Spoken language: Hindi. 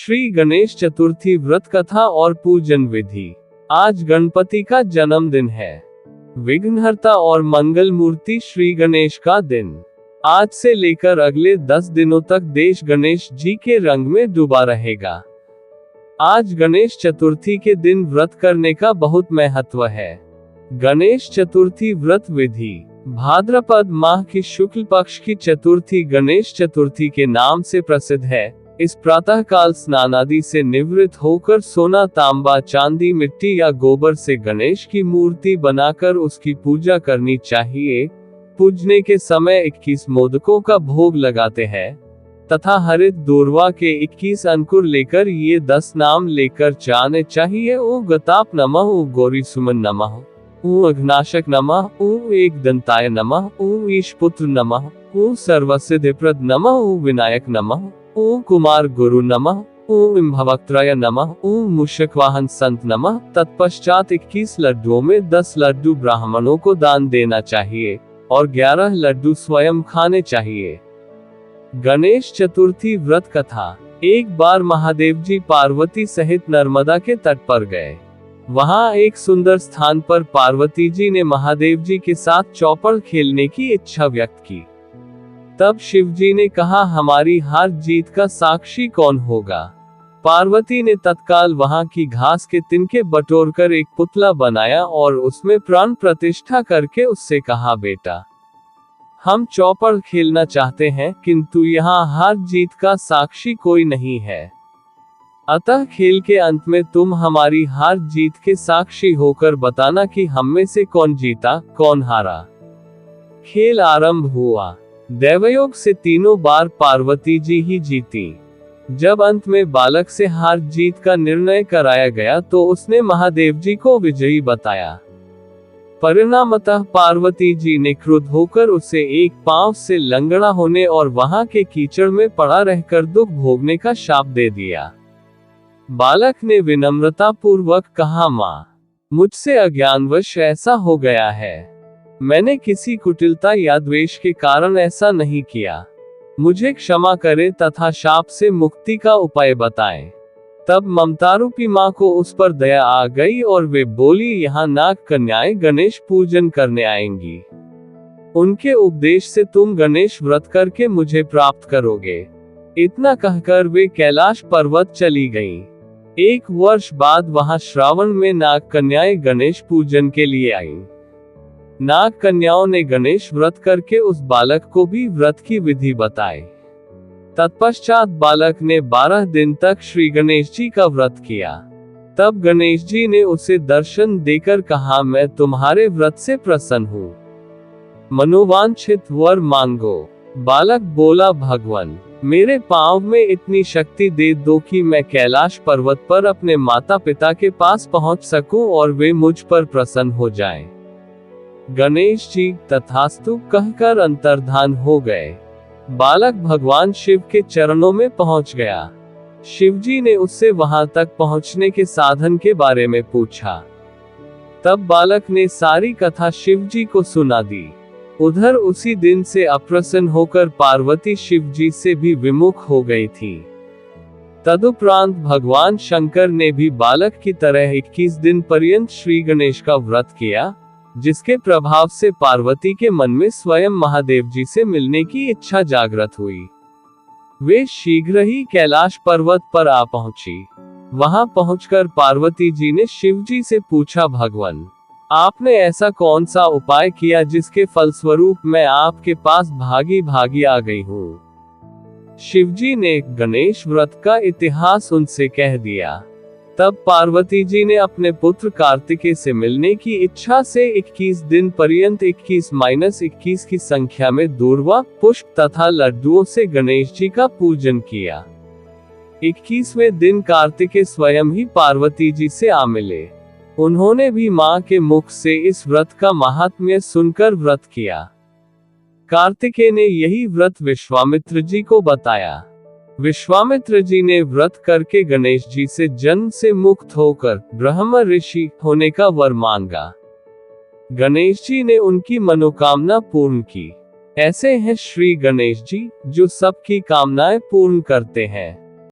श्री गणेश चतुर्थी व्रत कथा और पूजन विधि। आज गणपति का जन्मदिन है। विघ्नहर्ता और मंगल मूर्ति श्री गणेश का दिन। आज से लेकर अगले 10 दिनों तक देश गणेश जी के रंग में डूबा रहेगा। आज गणेश चतुर्थी के दिन व्रत करने का बहुत महत्व है। गणेश चतुर्थी व्रत विधि। भाद्रपद माह की शुक्ल पक्ष की चतुर्थी गणेश चतुर्थी के नाम से प्रसिद्ध है। इस प्रातःकाल स्नान आदि से निवृत्त होकर सोना, तांबा, चांदी, मिट्टी या गोबर से गणेश की मूर्ति बनाकर उसकी पूजा करनी चाहिए। पूजने के समय 21 मोदकों का भोग लगाते हैं तथा हरित दूर्वा के 21 अंकुर लेकर ये 10 नाम लेकर जाने चाहिए। ओ गताप नमः, ओ गौरी सुमन नमः, ओ अघनाशक नमः, ओ एक दंताय नमः, ओ ईशपुत्र नमः, ओ सर्वसिद्धिप्रद नमः, ओ विनायक नमः, ओ कुमार गुरु नमः, ओ इम्भवक्त्रय नमः, ओ मूषकवाहन संत नमः। तत्पश्चात 21 लड्डुओं में 10 लड्डू ब्राह्मणों को दान देना चाहिए और 11 लड्डू स्वयं खाने चाहिए। गणेश चतुर्थी व्रत कथा। एक बार महादेव जी पार्वती सहित नर्मदा के तट पर गए। वहां एक सुंदर स्थान पर पार्वती जी ने महादेव जी के साथ चौपड़ खेलने की इच्छा व्यक्त की। तब शिव जी ने कहा, हमारी हार जीत का साक्षी कौन होगा? पार्वती ने तत्काल वहां की घास के तिनके बटोरकर एक पुतला बनाया और उसमें प्राण प्रतिष्ठा करके उससे कहा, बेटा, हम चौपड़ खेलना चाहते हैं, किंतु यहाँ हार जीत का साक्षी कोई नहीं है। अतः खेल के अंत में तुम हमारी हार जीत के साक्षी होकर बताना कि हम में से कौन जीता, कौन हारा। खेल आरंभ हुआ। दैवयोग से तीनों बार पार्वती जी ही जीती। जब अंत में बालक से हार जीत का निर्णय कराया गया तो उसने महादेव जी को विजयी बताया। परिणामतः पार्वती जी ने क्रुद्ध होकर उसे एक पांव से लंगड़ा होने और वहां के कीचड़ में पड़ा रहकर दुख भोगने का शाप दे दिया। बालक ने विनम्रता पूर्वक कहा, माँ, मुझसे अज्ञानवश ऐसा हो गया है। मैंने किसी कुटिलता या द्वेष के कारण ऐसा नहीं किया। मुझे क्षमा करे तथा शाप से मुक्ति का उपाय बताएं। तब ममतारूपी माँ को उस पर दया आ गई और वे बोली, यहाँ नाग कन्याएं गणेश पूजन करने आएंगी। उनके उपदेश से तुम गणेश व्रत करके मुझे प्राप्त करोगे। इतना कहकर वे कैलाश पर्वत चली गईं। 1 वर्ष बाद वहां श्रावण में नाग कन्याएं गणेश पूजन के लिए आईं। नाग कन्याओं ने गणेश व्रत करके उस बालक को भी व्रत की विधि बताई। तत्पश्चात बालक ने 12 दिन तक श्री गणेश जी का व्रत किया। तब गणेश जी ने उसे दर्शन देकर कहा, मैं तुम्हारे व्रत से प्रसन्न हूँ। मनोवांछित वर मांगो। बालक बोला, भगवान, मेरे पांव में इतनी शक्ति दे दो कि मैं कैलाश पर्वत पर अपने माता पिता के पास पहुंच सकूं और वे मुझ पर प्रसन्न हो जाएं। गणेश जी तथास्तु कहकर अंतर्धान हो गए। बालक भगवान शिव के चरणों में पहुंच गया। शिव जी ने उससे वहां तक पहुंचने के साधन के बारे में पूछा। तब बालक ने सारी कथा शिव जी को सुना दी। उधर उसी दिन से अप्रसन्न होकर पार्वती शिव जी से भी विमुख हो गई थी। तदुपरांत भगवान शंकर ने भी बालक की तरह 21 दिन पर्यंत श्री गणेश का व्रत किया, जिसके प्रभाव से पार्वती के मन में स्वयं महादेव जी से मिलने की इच्छा जागृत हुई। वे शीघ्र ही कैलाश पर्वत पर आ पहुंची। वहां पहुंचकर पार्वती जी ने शिव जी से पूछा, भगवान, आपने ऐसा कौन सा उपाय किया जिसके फलस्वरूप मैं आपके पास भागी भागी आ गई हूँ? शिव जी ने गणेश व्रत का इतिहास उनसे कह दिया। तब पार्वती जी ने अपने पुत्र कार्तिकेय से मिलने की इच्छा से 21 दिन पर्यंत 21-21 की संख्या में दूर्वा, पुष्प तथा लड्डुओं से गणेश जी का पूजन किया। 21वें दिन कार्तिकेय स्वयं ही पार्वती जी से आ मिले। उन्होंने भी मां के मुख से इस व्रत का महात्म्य सुनकर व्रत किया। कार्तिकेय ने यही व्रत विश्वामित्र जी को बताया। विश्वामित्र जी ने व्रत करके गणेश जी से जन्म से मुक्त होकर ब्रह्म ऋषि होने का वर मांगा। गणेश जी ने उनकी मनोकामना पूर्ण की। ऐसे हैं श्री गणेश जी, जो सबकी कामनाएं पूर्ण करते हैं।